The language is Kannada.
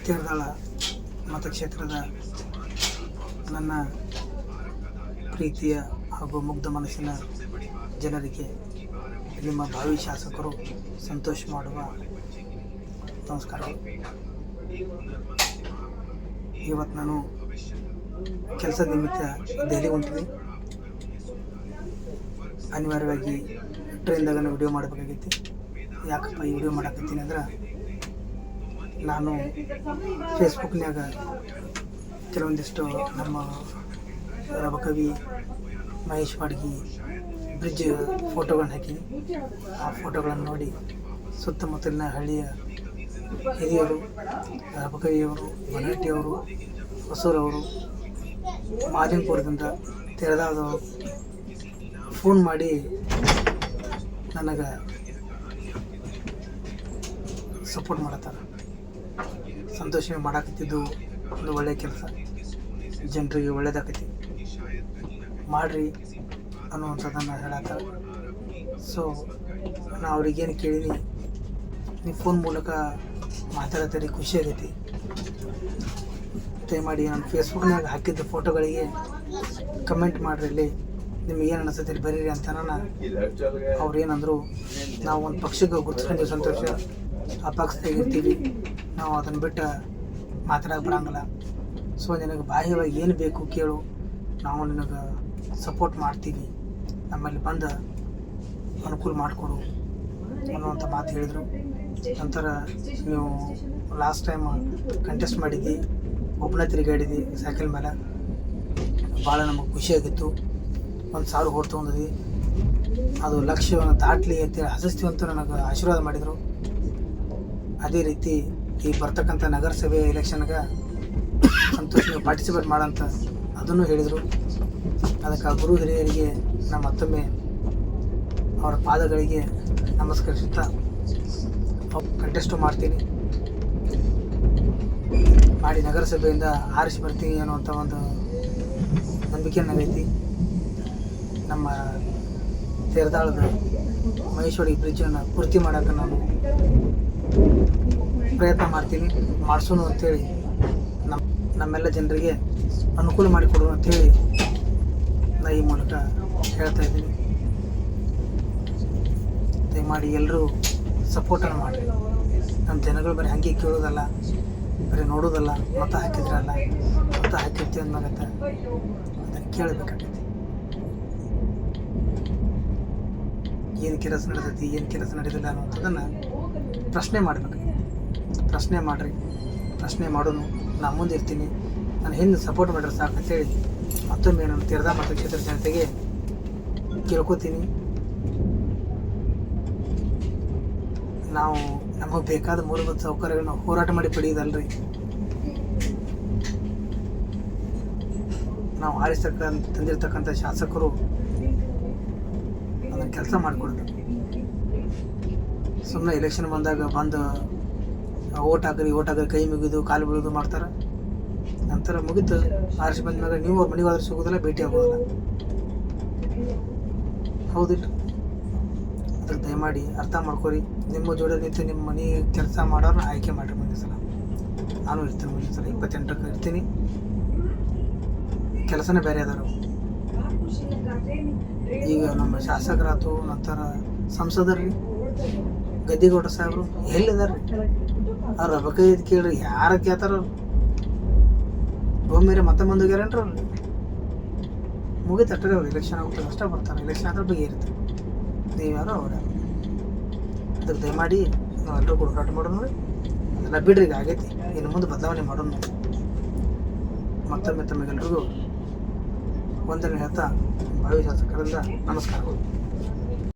ತೇರದಾಳ ಮತಕ್ಷೇತ್ರದ ನನ್ನ ಪ್ರೀತಿಯ ಹಾಗೂ ಮುಗ್ಧ ಮನಸ್ಸಿನ ಜನರಿಗೆ ನಿಮ್ಮ ಭಾವಿ ಶಾಸಕರು ಸಂತೋಷ ಮಾಡುವ ನಮಸ್ಕಾರಗಳು. ಇವತ್ತು ನಾನು ಕೆಲಸದ ನಿಮಿತ್ತ ದೆಹಲಿ ಹೊಂಟಿನಿ. ಅನಿವಾರ್ಯವಾಗಿ ಟ್ರೈನ್ದಾಗ ವಿಡಿಯೋ ಮಾಡಬೇಕಾಗೈತಿ. ಯಾಕಪ್ಪ ಈ ವಿಡಿಯೋ ಮಾಡಕತ್ತೀನಿ ಅಂದ್ರೆ, ನಾನು ಫೇಸ್ಬುಕ್ನ್ಯಾಗ ಕೆಲವೊಂದಿಷ್ಟು ನಮ್ಮ ರಬಕವಿ ಮಹೇಶ್ ವಾಡ್ಗಿ ಬ್ರಿಡ್ಜ್ ಫೋಟೋಗಳನ್ನ ಹಾಕೀನಿ. ಆ ಫೋಟೋಗಳನ್ನು ನೋಡಿ ಸುತ್ತಮುತ್ತಲಿನ ಹಳ್ಳಿಯ ಹಿರಿಯರು, ರಬಕವಿಯವರು, ಮರಾಠಿಯವರು, ಹೊಸೂರವರು, ಮಾಲಿಂಪುರದಿಂದ ತೆರೆದಾದವರು ಫೋನ್ ಮಾಡಿ ನನಗೆ ಸಪೋರ್ಟ್ ಮಾಡತ್ತಾರ. ಸಂತೋಷ ಮಾಡಾಕತ್ತಿದ್ದು ಒಂದು ಒಳ್ಳೆಯ ಕೆಲಸ, ಜನರಿಗೆ ಒಳ್ಳೇದಾಕೈತಿ, ಮಾಡಿರಿ ಅನ್ನುವಂಥದ್ದನ್ನು ಹೇಳತ್ತಾರ. ಸೊ ನಾನು ಅವ್ರಿಗೇನು ಕೇಳೀನಿ, ನೀವು ಫೋನ್ ಮೂಲಕ ಮಾತಾಡತ್ತೀರಿ, ಖುಷಿ ಆಗೈತಿ. ದಯಮಾಡಿ ನಾನು ಫೇಸ್ಬುಕ್ನಾಗ ಹಾಕಿದ್ದ ಫೋಟೋಗಳಿಗೆ ಕಮೆಂಟ್ ಮಾಡಿರಿ, ನಿಮ್ಗೆ ಏನು ಅನಿಸ್ತೈತಿ ಬರೀರಿ ಅಂತ. ಅವ್ರು ಏನಂದರು, ನಾವು ಒಂದು ಪಕ್ಷಕ್ಕೆ ಗುರುತಿಸ್ಕೊಂಡು ಸಂತೋಷ, ಆ ಪಕ್ಷದಾಗ ಇರ್ತೀವಿ, ನಾವು ಅದನ್ನು ಬಿಟ್ಟು ಮಾತಾಡೋಕೆ ಬರೋಂಗಿಲ್ಲ. ಸೊ ನಿನಗೆ ಬಾಹ್ಯವಾಗಿ ಏನು ಬೇಕು ಕೇಳು, ನಾವು ನಿನಗೆ ಸಪೋರ್ಟ್ ಮಾಡ್ತೀವಿ, ನಮ್ಮಲ್ಲಿ ಬಂದು ಅನುಕೂಲ ಮಾಡಿಕೊಡು ಅನ್ನುವಂಥ ಮಾತು ಹೇಳಿದರು. ನಂತರ ನೀವು ಲಾಸ್ಟ್ ಟೈಮ್ ಕಂಟೆಸ್ಟ್ ಮಾಡಿದ್ದಿ, ಒಬ್ಬನೇ ತಿರುಗಾಡಿದ್ದಿ ಸೈಕಲ್ ಮೇಲೆ, ಭಾಳ ನಮಗೆ ಖುಷಿಯಾಗಿತ್ತು. 1,000 ಓಟ್ ತೊಗೊಂಡಿದ್ವಿ, ಅದು ಲಕ್ಷ್ಯವನ್ನು ದಾಟಲಿ ಅಂತೇಳಿ ಹಸಿಸ್ತೀವಿ ಅಂತ ನನಗೆ ಆಶೀರ್ವಾದ ಮಾಡಿದರು. ಅದೇ ರೀತಿ ಈ ಬರ್ತಕ್ಕಂಥ ನಗರಸಭೆ ಎಲೆಕ್ಷನ್ಗೆ ಸಂತೋಷ ಪಾರ್ಟಿಸಿಪೇಟ್ ಮಾಡೋಂಥ ಅದನ್ನು ಹೇಳಿದರು. ಅದಕ್ಕೆ ಆ ಗುರು ಹಿರಿಯರಿಗೆ ನಾನು ಮತ್ತೊಮ್ಮೆ ಅವರ ಪಾದಗಳಿಗೆ ನಮಸ್ಕರಿಸುತ್ತಾ ಕಂಟೆಸ್ಟು ಮಾಡ್ತೀನಿ, ಮಾಡಿ ನಗರಸಭೆಯಿಂದ ಆರಿಸಿ ಬರ್ತೀನಿ ಅನ್ನುವಂಥ ಒಂದು ನಂಬಿಕೆ ನನಗೈತಿ. ನಮ್ಮ ತೇರದಾಳದ ಮಹೇಶ್ವರಿ ಬ್ರಿಡ್ಜನ್ನು ಪೂರ್ತಿ ಮಾಡೋಕ್ಕೆ ನಾನು ಪ್ರಯತ್ನ ಮಾಡ್ತೀನಿ, ಮಾಡಿಸೋಣ ಅಂಥೇಳಿ ನಮ್ಮೆಲ್ಲ ಜನರಿಗೆ ಅನುಕೂಲ ಮಾಡಿಕೊಡು ಅಂಥೇಳಿ ನಾನು ಈ ಮೂಲಕ ಹೇಳ್ತಾ ಇದ್ದೀನಿ. ದಯಮಾಡಿ ಎಲ್ಲರೂ ಸಪೋರ್ಟನ್ನು ಮಾಡಿರಿ. ನಮ್ಮ ಜನಗಳು ಬರೀ ಹಾಗೆ ಕೇಳೋದಲ್ಲ, ಬರೀ ನೋಡೋದಲ್ಲ, ಮತ ಹಾಕಿದ್ರಲ್ಲ, ಮತ ಹಾಕಿರ್ತೀವಿ ಅಂದಾಗತ್ತೆ ಅದನ್ನು ಕೇಳಬೇಕಾಗೈತಿ. ಏನು ಕೆಲಸ ನಡೆದೈತಿ, ಏನು ಕೆಲಸ ನಡೆದಿಲ್ಲ ಅನ್ನುವಂಥದ್ದನ್ನು ಪ್ರಶ್ನೆ ಮಾಡಬೇಕು. ಪ್ರಶ್ನೆ ಮಾಡಿರಿ, ಪ್ರಶ್ನೆ ಮಾಡೋನು, ನಾನು ಮುಂದೆ ಇರ್ತೀನಿ, ನಾನು ಹಿಂದೆ ಸಪೋರ್ಟ್ ಮಾಡಿದ್ರೆ ಸಾಕಂತೇಳಿ ಮತ್ತೊಮ್ಮೆ ನಾನು ತೆರೆದ ಮತಕ್ಷೇತ್ರ ಜನತೆಗೆ ಕೇಳ್ಕೊತೀನಿ. ನಾವು ನಮಗೆ ಬೇಕಾದ ಮೂಲಭೂತ ಸೌಕರ್ಯಗಳನ್ನ ಹೋರಾಟ ಮಾಡಿ ಪಡೆಯೋದಲ್ರಿ, ನಾವು ತಂದಿರ್ತಕ್ಕಂಥ ಶಾಸಕರು ಅದನ್ನು ಕೆಲಸ ಮಾಡಿಕೊಡ್ಬೇಕು. ಸುಮ್ಮನೆ ಎಲೆಕ್ಷನ್ ಬಂದಾಗ ಬಂದು ಓಟ್ ಹಾಕ್ರಿ ಕೈ ಮುಗಿದು ಕಾಲು ಬೀಳೋದು ಮಾಡ್ತಾರೆ. ನಂತರ ಮುಗಿದು ಆರಿಸಿ ಬಂದ ಮೇಲೆ ನೀವು ಅವ್ರ ಮನೆಗೆ ಹೋದ್ರೆ ಸಿಗೋದಿಲ್ಲ, ಭೇಟಿ ಆಗೋದಿಲ್ಲ. ಹೌದಿಲ್ಲ? ಅದಕ್ಕೆ ದಯಮಾಡಿ ಅರ್ಥ ಮಾಡ್ಕೊರಿ. ನಿಮ್ಮ ಜೋಡಿ ನಿಂತು ನಿಮ್ಮ ಮನೆ ಕೆಲಸ ಮಾಡೋರನ್ನ ಆಯ್ಕೆ ಮಾಡಿರಿ. ಮುಂದಿನ ಸಲ ನಾನು ಇರ್ತೀನಿ, ಮುಂದಿನ ಸಲ 28ಕ್ಕೆ ಇರ್ತೀನಿ. ಕೆಲಸನೇ ಬೇರೆ ಅದಾರ. ಈಗ ನಮ್ಮ ಶಾಸಕರಾತು, ನಂತರ ಸಂಸದರ್ರಿ ಗದ್ದಿಗೌಡ ಸಾಹೇಬರು ಎಲ್ಲಿದಾರ್ರಿ? ಅವ್ರು ರಬಕೈದು ಕೇಳ್ರಿ, ಯಾರ ಕೇಳ್ತಾರ? ಒಮ್ಮೆರೆ ಮತ್ತೆ ಮುಂದೋಗ್ಯಾರೇನ್ರಿ ಅವ್ರು? ಮುಗಿತು ಅಷ್ಟೇ. ಅವ್ರು ಎಲೆಕ್ಷನ್ ಆಗುತ್ತೆ ಅಷ್ಟೇ ಬರ್ತಾರೆ, ಎಲೆಕ್ಷನ್ ಅದ್ರ ಬಗ್ಗೆ ಇರುತ್ತೆ. ನೀವು ಯಾರೋ ಅವ್ರ ಅದಕ್ಕೆ ದಯಮಾಡಿ ನಾವು ಎಲ್ಲರೂ ಕೂಡ ಹೋರಾಟ ಮಾಡೋಣ. ಅದೆಲ್ಲ ಬಿಡ್ರಿ, ಈಗ ಆಗೈತಿ, ಇನ್ನು ಮುಂದೆ ಬದಲಾವಣೆ ಮಾಡೋಣ. ಮತ್ತೊಮ್ಮೆ ತಮಗೆಲ್ರಿಗೂ ವಂದನೆ ಹೇಳ್ತಾ ಭಾವಿ ಶಾಸಕರಿಂದ ನಮಸ್ಕಾರಗಳು.